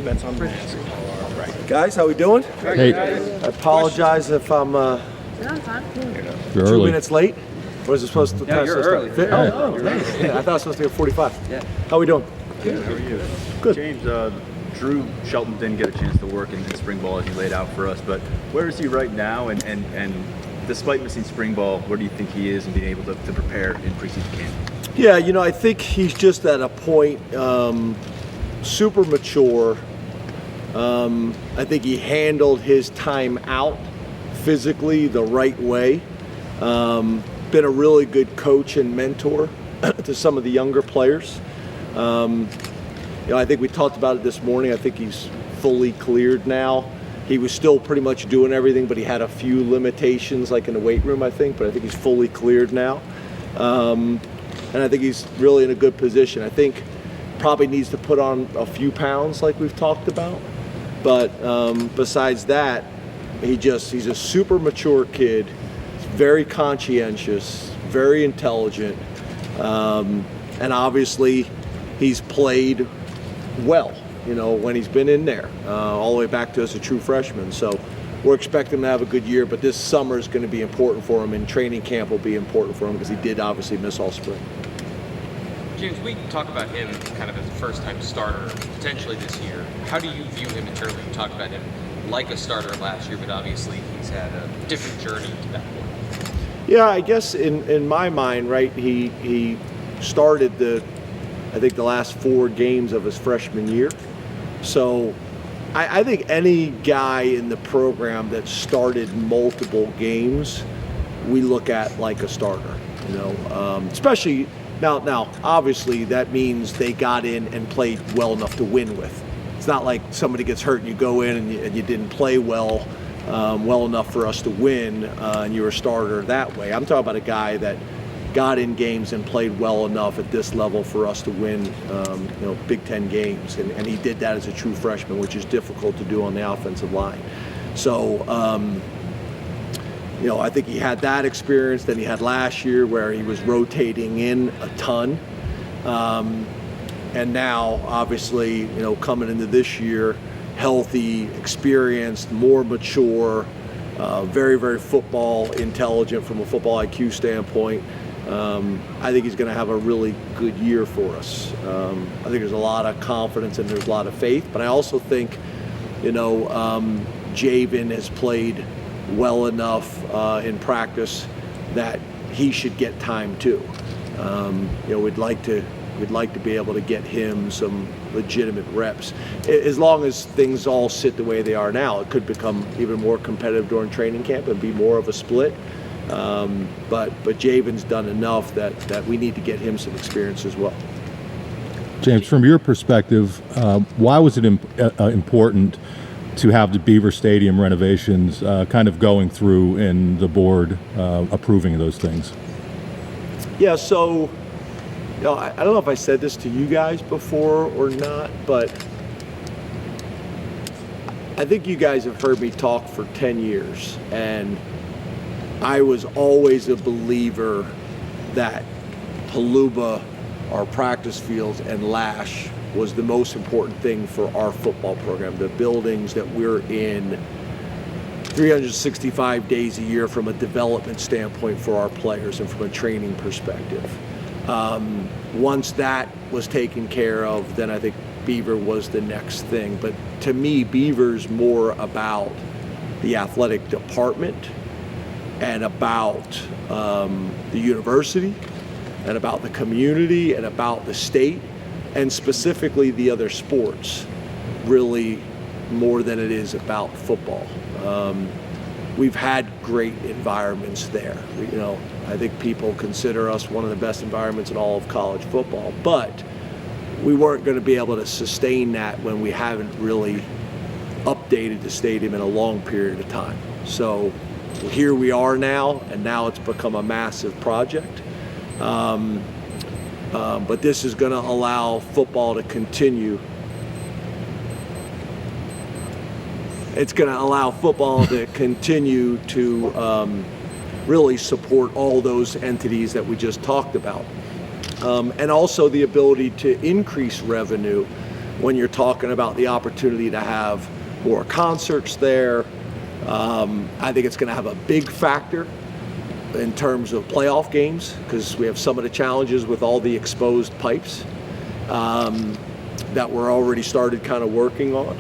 Bets on mask. All right. Guys, how we doing? Hey, I apologize if I'm you're 2 early. minutes late. What is it supposed to? No, you're early. Yeah, I thought it was supposed to be 45. Yeah. How we doing? Good. How are you? Good. James, Drew Shelton didn't get a chance to work in spring ball as you laid out for us, but where is he right now? And despite missing spring ball, where do you think he is in being able to prepare in preseason camp? Yeah, I think he's just at a point, super mature. I think he handled his time out physically the right way. Been a really good coach and mentor to some of the younger players. I think we talked about it this morning. I think he's fully cleared now. He was still pretty much doing everything, but he had a few limitations, like in the weight room, I think. But I think he's fully cleared now. And I think he's really in a good position. I think probably needs to put on a few pounds like we've talked about. But besides that, he's a super mature kid, very conscientious, very intelligent, and obviously he's played well, when he's been in there, all the way back to as a true freshman. So we're expecting him to have a good year, but this summer is going to be important for him, and training camp will be important for him because he did obviously miss all spring. James, we talk about him kind of as a first-time starter potentially this year. How do you view him internally? You talked about him like a starter last year, but obviously he's had a different journey to that point. Yeah, I guess in my mind, right, he started the last 4 games of his freshman year. So I think any guy in the program that started multiple games, we look at like a starter, especially now obviously that means they got in and played well enough to win with. It's not like somebody gets hurt and you go in and you didn't play well enough for us to win and you're a starter that way. I'm talking about a guy that got in games and played well enough at this level for us to win, Big Ten games, and he did that as a true freshman, which is difficult to do on the offensive line. So, I think he had that experience that he had last year, where he was rotating in a ton, and now, obviously, coming into this year, healthy, experienced, more mature, very, very football intelligent from a football IQ standpoint. I think he's going to have a really good year for us. I think there's a lot of confidence and there's a lot of faith, but I also think, Javen has played well enough in practice that he should get time too. We'd like to be able to get him some legitimate reps. As long as things all sit the way they are now, it could become even more competitive during training camp and be more of a split. But Javen's done enough that we need to get him some experience as well. James, from your perspective, why was it important to have the Beaver Stadium renovations kind of going through and the board approving those things? Yeah, so I don't know if I said this to you guys before or not, but I think you guys have heard me talk for 10 years, and I was always a believer that Haluba, our practice fields, and Lash was the most important thing for our football program. The buildings that we're in 365 days a year from a development standpoint for our players and from a training perspective. Once that was taken care of, then I think Beaver was the next thing. But to me, Beaver's more about the athletic department and about the university and about the community and about the state and specifically the other sports, really more than it is about football. We've had great environments there. I think people consider us one of the best environments in all of college football, but we weren't going to be able to sustain that when we haven't really updated the stadium in a long period of time. So here we are now, and now it's become a massive project. But this is going to allow football to continue. It's going to allow football to continue to really support all those entities that we just talked about. And also the ability to increase revenue when you're talking about the opportunity to have more concerts there. I think it's going to have a big factor in terms of playoff games, because we have some of the challenges with all the exposed pipes that we're already started kind of working on.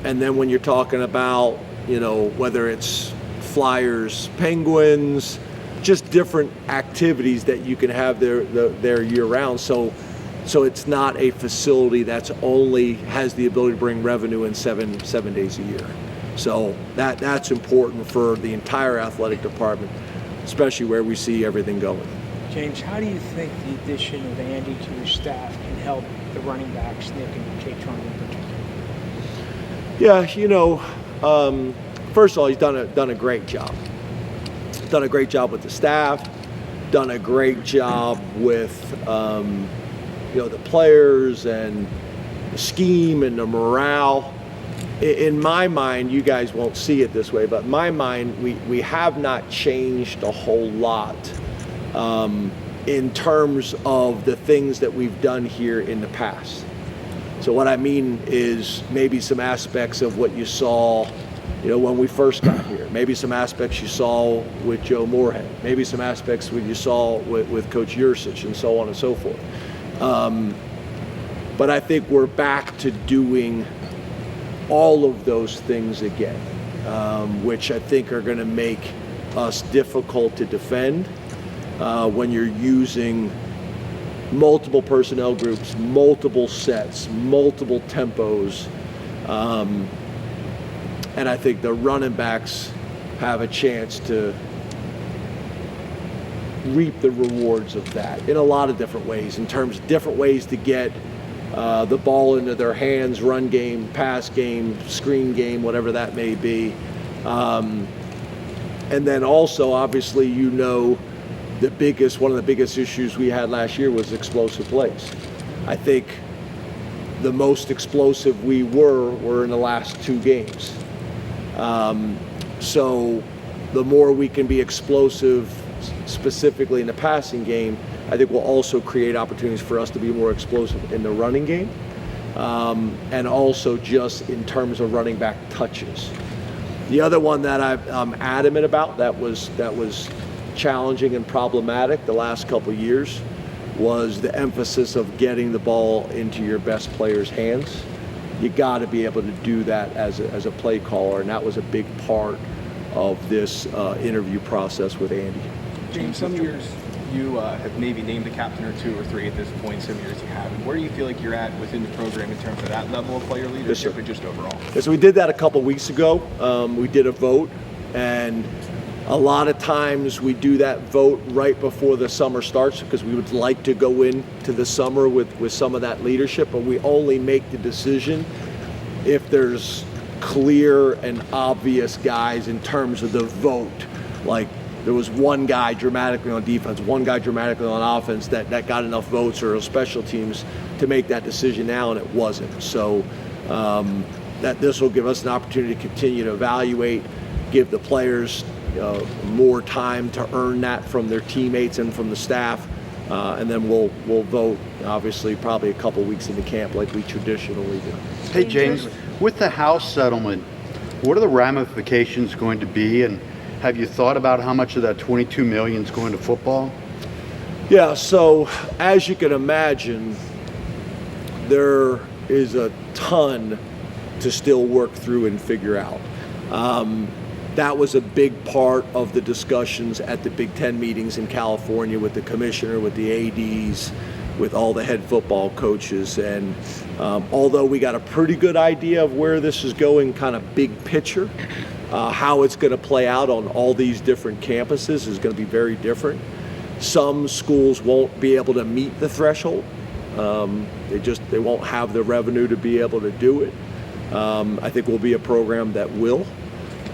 And then when you're talking about, whether it's Flyers, Penguins, just different activities that you can have there year round. So it's not a facility that's only has the ability to bring revenue in seven days a year. So that's important for the entire athletic department, especially where we see everything going. James, how do you think the addition of Andy to your staff can help the running backs, Nick and K-Tron in particular? Yeah, first of all, he's done a great job. Done a great job with the staff. Done a great job with the players and the scheme and the morale. In my mind, you guys won't see it this way, but in my mind, we have not changed a whole lot in terms of the things that we've done here in the past. So what I mean is maybe some aspects of what you saw, when we first got here. Maybe some aspects you saw with Joe Moorhead. Maybe some aspects what you saw with Coach Yursich, and so on and so forth. But I think we're back to doing all of those things again, which I think are going to make us difficult to defend when you're using multiple personnel groups, multiple sets, multiple tempos. And I think the running backs have a chance to reap the rewards of that in a lot of different ways, in terms of different ways to get the ball into their hands, run game, pass game, screen game, whatever that may be. And then also, obviously, one of the biggest issues we had last year was explosive plays. I think the most explosive we were in the last 2 games. So the more we can be explosive, specifically in the passing game, I think will also create opportunities for us to be more explosive in the running game, and also just in terms of running back touches. The other one that I'm adamant about that was challenging and problematic the last couple of years was the emphasis of getting the ball into your best players' hands. You got to be able to do that as a play caller, and that was a big part of this interview process with Andy. James, some years you have maybe named a captain or 2 or 3 at this point, some years you haven't. Where do you feel like you're at within the program in terms of that level of player leadership and just overall? So we did that a couple weeks ago. We did a vote, and a lot of times we do that vote right before the summer starts because we would like to go into the summer with some of that leadership, but we only make the decision if there's clear and obvious guys in terms of the vote. Like there was one guy dramatically on defense, one guy dramatically on offense that got enough votes, or special teams to make that decision now, and it wasn't. So that this will give us an opportunity to continue to evaluate, give the players more time to earn that from their teammates and from the staff, and then we'll vote, obviously, probably a couple weeks into camp like we traditionally do. Hey, James, with the House settlement, what are the ramifications going to be, and have you thought about how much of that $22 million is going to football? Yeah, so as you can imagine, there is a ton to still work through and figure out. That was a big part of the discussions at the Big Ten meetings in California with the commissioner, with the ADs, with all the head football coaches. And although we got a pretty good idea of where this is going, kind of big picture, how it's going to play out on all these different campuses is going to be very different. Some schools won't be able to meet the threshold. They won't have the revenue to be able to do it. I think we'll be a program that will.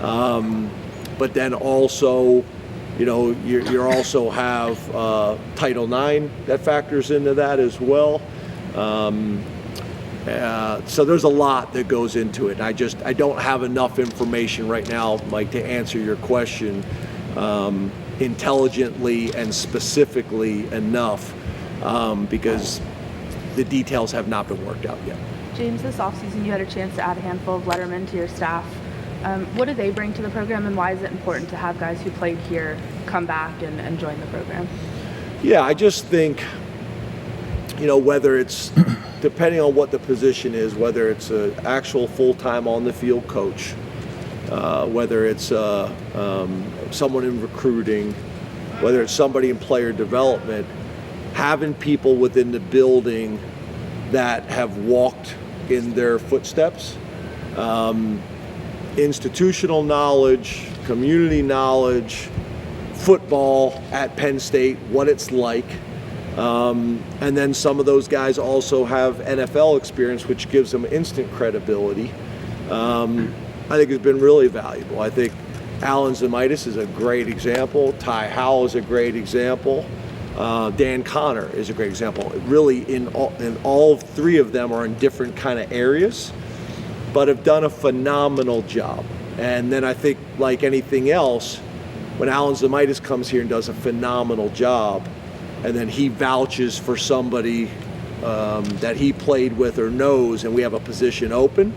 But then also, you also have Title IX that factors into that as well. So there's a lot that goes into it. I don't have enough information right now, Mike, to answer your question intelligently and specifically enough, because the details have not been worked out yet. James, this offseason you had a chance to add a handful of lettermen to your staff. What do they bring to the program, and why is it important to have guys who played here come back and join the program? Yeah, I just think, whether it's, depending on what the position is, whether it's an actual full-time on-the-field coach, whether it's someone in recruiting, whether it's somebody in player development, having people within the building that have walked in their footsteps, institutional knowledge, community knowledge, football at Penn State, what it's like. And then some of those guys also have NFL experience, which gives them instant credibility. I think it's been really valuable. I think Alan Zamitis is a great example. Ty Howell is a great example. Dan Connor is a great example. Really, in all three of them are in different kind of areas, but have done a phenomenal job. And then I think, like anything else, when Alan Zamitis comes here and does a phenomenal job, and then he vouches for somebody that he played with or knows, and we have a position open,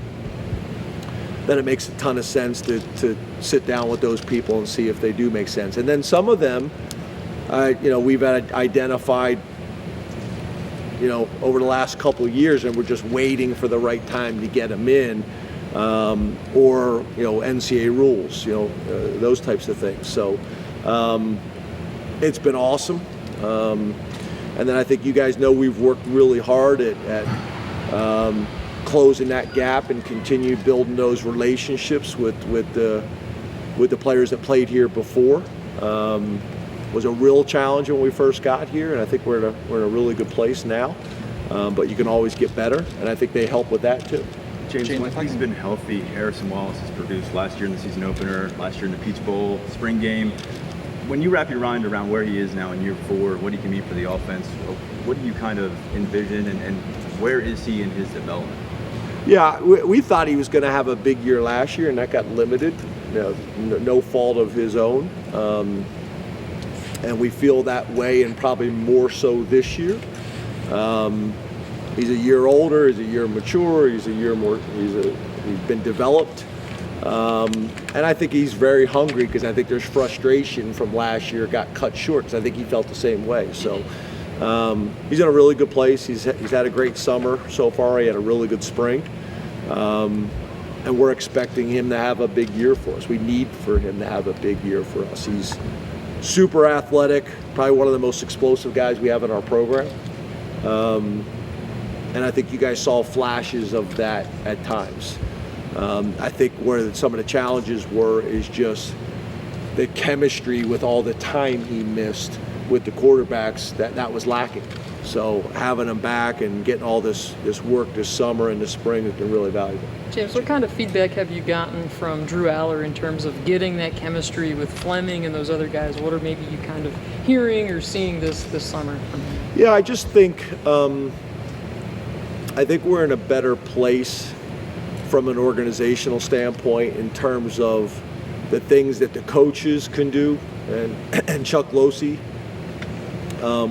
then it makes a ton of sense to sit down with those people and see if they do make sense. And then some of them, we've identified, over the last couple of years, and we're just waiting for the right time to get them in, or NCAA rules, those types of things. So it's been awesome. And then I think you guys know we've worked really hard at closing that gap and continue building those relationships with the players that played here before. Was a real challenge when we first got here, and I think we're in a really good place now. But you can always get better, and I think they help with that too. James, when he's been healthy, Harrison Wallace has produced last year in the season opener, last year in the Peach Bowl, spring game. When you wrap your mind around where he is now in year 4, what he can mean for the offense, what do you kind of envision, and where is he in his development? Yeah, we thought he was going to have a big year last year, and that got limited, no fault of his own. And we feel that way, and probably more so this year. He's a year older, he's a year mature, he's been developed. And I think he's very hungry, because I think there's frustration from last year got cut short, because I think he felt the same way. So he's in a really good place. He's had a great summer so far. He had a really good spring. And we're expecting him to have a big year for us. We need for him to have a big year for us. He's super athletic, probably one of the most explosive guys we have in our program. And I think you guys saw flashes of that at times. I think where some of the challenges were is just the chemistry with all the time he missed with the quarterbacks, that was lacking. So having him back and getting all this work this summer and this spring has been really valuable. James, what kind of feedback have you gotten from Drew Aller in terms of getting that chemistry with Fleming and those other guys? What are maybe you kind of hearing or seeing this summer from him? Yeah, I just think we're in a better place from an organizational standpoint in terms of the things that the coaches can do, and Chuck Losey,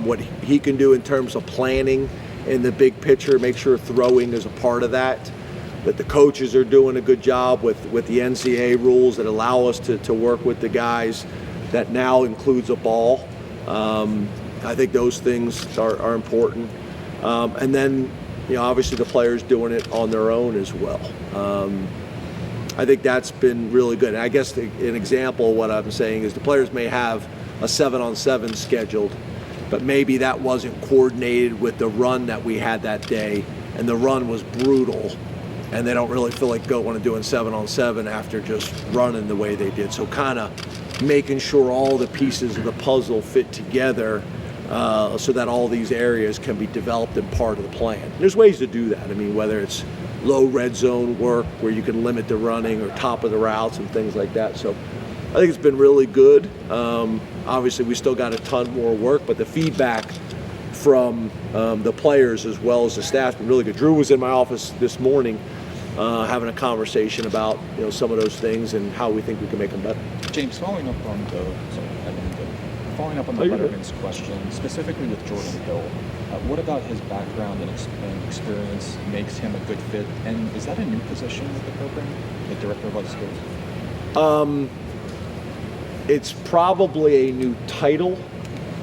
what he can do in terms of planning in the big picture, make sure throwing is a part of that the coaches are doing a good job with the NCAA rules that allow us to work with the guys. That now includes a ball. I think those things are important. And then, obviously the players doing it on their own as well. I think that's been really good. And I guess an example of what I'm saying is the players may have a 7-on-7 scheduled, but maybe that wasn't coordinated with the run that we had that day, and the run was brutal, and they don't really feel like going and doing 7-on-7 after just running the way they did. So kind of making sure all the pieces of the puzzle fit together so that all these areas can be developed and part of the plan. There's ways to do that. I mean, whether it's low red zone work where you can limit the running, or top of the routes and things like that. So I think it's been really good. Obviously, we still got a ton more work, but the feedback from the players as well as the staff has been really good. Drew was in my office this morning having a conversation about some of those things and how we think we can make them better. James, following up on Following up on the Letterman's question, specifically with Jordan Hill, what about his background and experience makes him a good fit? And is that a new position with the program, the director of life skills? It's probably a new title.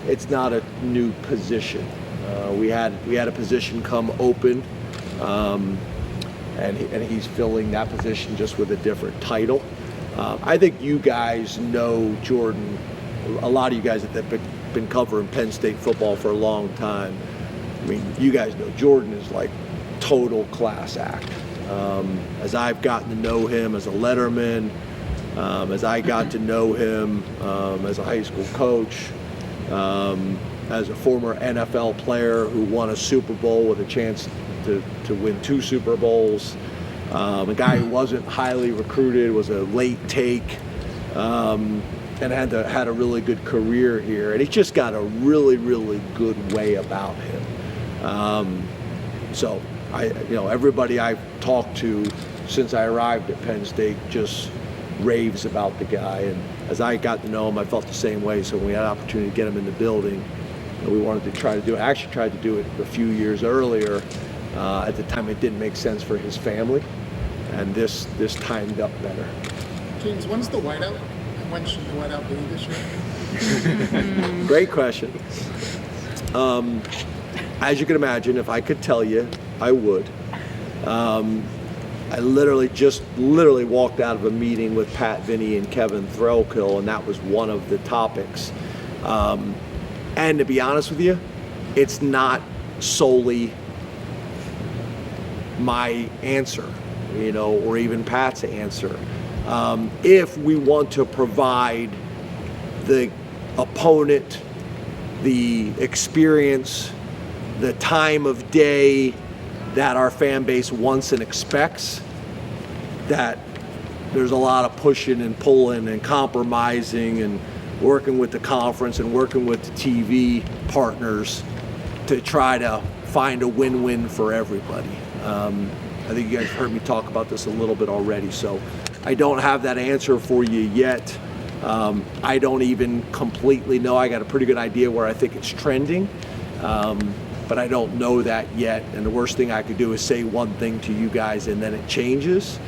It's not a new position. We had a position come open, and he's filling that position just with a different title. I think you guys know Jordan. A lot of you guys that have been covering Penn State football for a long time. I mean, you guys know Jordan is like total class act. As I've gotten to know him as a letterman, as I got to know him as a high school coach, as a former NFL player who won a Super Bowl with a chance to win 2 Super Bowls, a guy who wasn't highly recruited, was a late take, and had a really good career here. And he's just got a really, really good way about him. So everybody I've talked to since I arrived at Penn State just raves about the guy. And as I got to know him, I felt the same way. So when we had an opportunity to get him in the building, we wanted to try to do it. I actually tried to do it a few years earlier. At the time, it didn't make sense for his family, and this timed up better. James, when's the whiteout? When should the whiteout be this year? Great question. As you can imagine, if I could tell you, I would. I literally walked out of a meeting with Pat Vinny and Kevin Threlkill, and that was one of the topics. And to be honest with you, it's not solely my answer, or even Pat's answer. If we want to provide the opponent the experience, the time of day that our fan base wants and expects, that there's a lot of pushing and pulling and compromising and working with the conference and working with the TV partners to try to find a win-win for everybody. I think you guys heard me talk about this a little bit already, so I don't have that answer for you yet. I don't even completely know. I got a pretty good idea where I think it's trending, but I don't know that yet. And the worst thing I could do is say one thing to you guys and then it changes.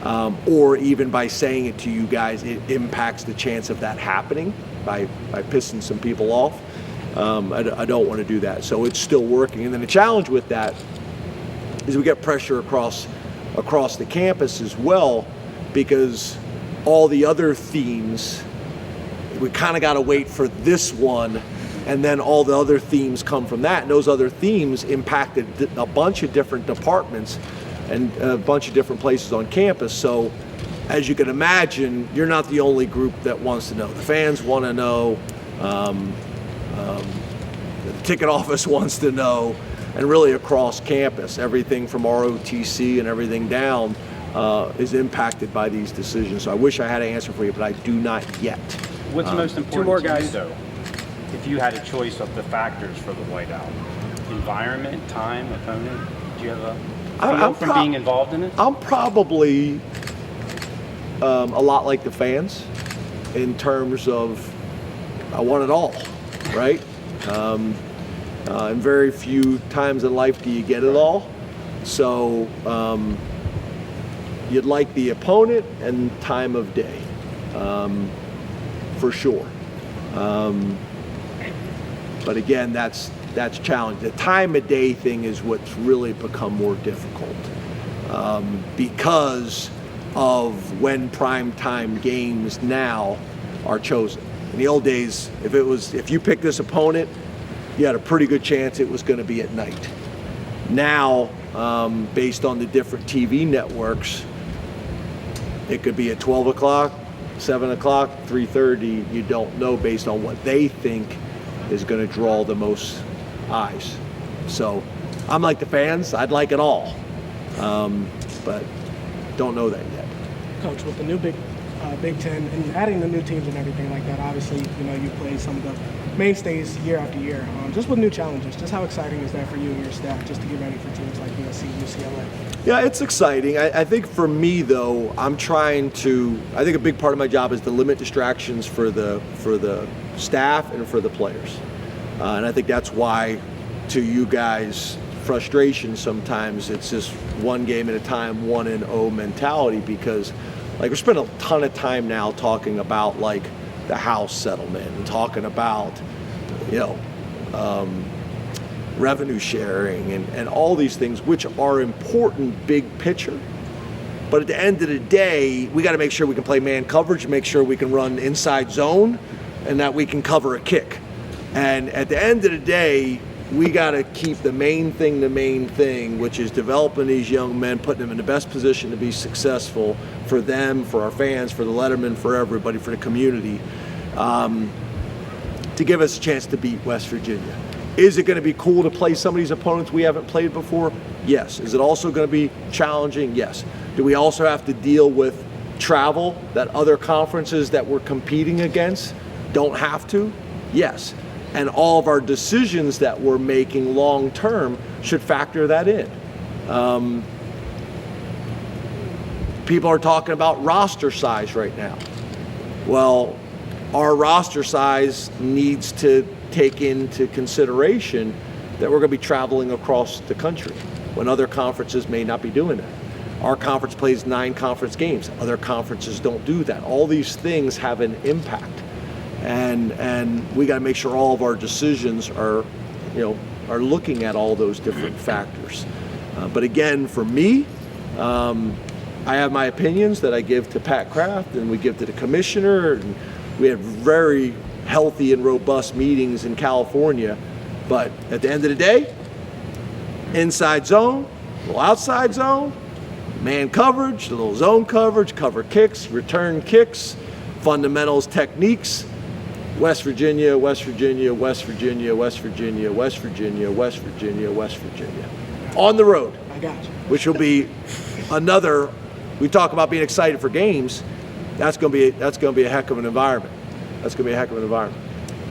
Or even by saying it to you guys, it impacts the chance of that happening by pissing some people off. I don't want to do that. So it's still working. And then the challenge with that is we get pressure across the campus as well, because all the other themes, we kind of got to wait for this one, and then all the other themes come from that. And those other themes impacted a bunch of different departments and a bunch of different places on campus. So as you can imagine, you're not the only group that wants to know. The fans want to know, the ticket office wants to know, and really across campus, everything from ROTC and everything down is impacted by these decisions. So I wish I had an answer for you, but I do not yet. What's most important two more to you, guys. though, if you had a choice of the factors for the whiteout? Environment, time, opponent? Do you have a feel from being involved in it? I'm probably a lot like the fans in terms of I want it all, right? And very few times in life do you get it all. So you'd like the opponent and time of day, for sure. But again, that's challenging. The time of day thing is what's really become more difficult because of when primetime games now are chosen. In the old days, if you picked this opponent, you had a pretty good chance it was going to be at night. Now, based on the different TV networks, it could be at 12 o'clock, 7 o'clock, 3:30. You don't know based on what they think is going to draw the most eyes. So I'm like the fans. I'd like it all, but don't know that yet. Coach, with the new Big Ten and adding the new teams and everything like that, obviously, you play some of the mainstays year after year. Just with new challenges, just how exciting is that for you and your staff just to get ready for teams like USC and UCLA? Yeah, it's exciting. I think for me, though, I think a big part of my job is to limit distractions for the staff and for the players. And I think that's why, to you guys' frustration sometimes, it's just one game at a time, 1-0 mentality, because like we're spending a ton of time now talking about like the house settlement and talking about, revenue sharing and all these things, which are important big picture. But at the end of the day, we got to make sure we can play man coverage, make sure we can run inside zone, and that we can cover a kick. And at the end of the day, we got to keep the main thing, which is developing these young men, putting them in the best position to be successful for them, for our fans, for the Letterman, for everybody, for the community, to give us a chance to beat West Virginia. Is it going to be cool to play some of these opponents we haven't played before? Yes. Is it also going to be challenging? Yes. Do we also have to deal with travel that other conferences that we're competing against don't have to? Yes. And all of our decisions that we're making long term should factor that in. People are talking about roster size right now. Well, our roster size needs to take into consideration that we're going to be traveling across the country when other conferences may not be doing that. Our conference plays 9 conference games. Other conferences don't do that. All these things have an impact. And we got to make sure all of our decisions are looking at all those different factors. But again, for me, I have my opinions that I give to Pat Kraft and we give to the commissioner. And we had very healthy and robust meetings in California. But at the end of the day, inside zone, a little outside zone, man coverage, a little zone coverage, cover kicks, return kicks, fundamentals, techniques. West Virginia, West Virginia, West Virginia, West Virginia, West Virginia, West Virginia, West Virginia. On the road. I got you. Which will be another, we talk about being excited for games, that's going to be a heck of an environment. That's going to be a heck of an environment.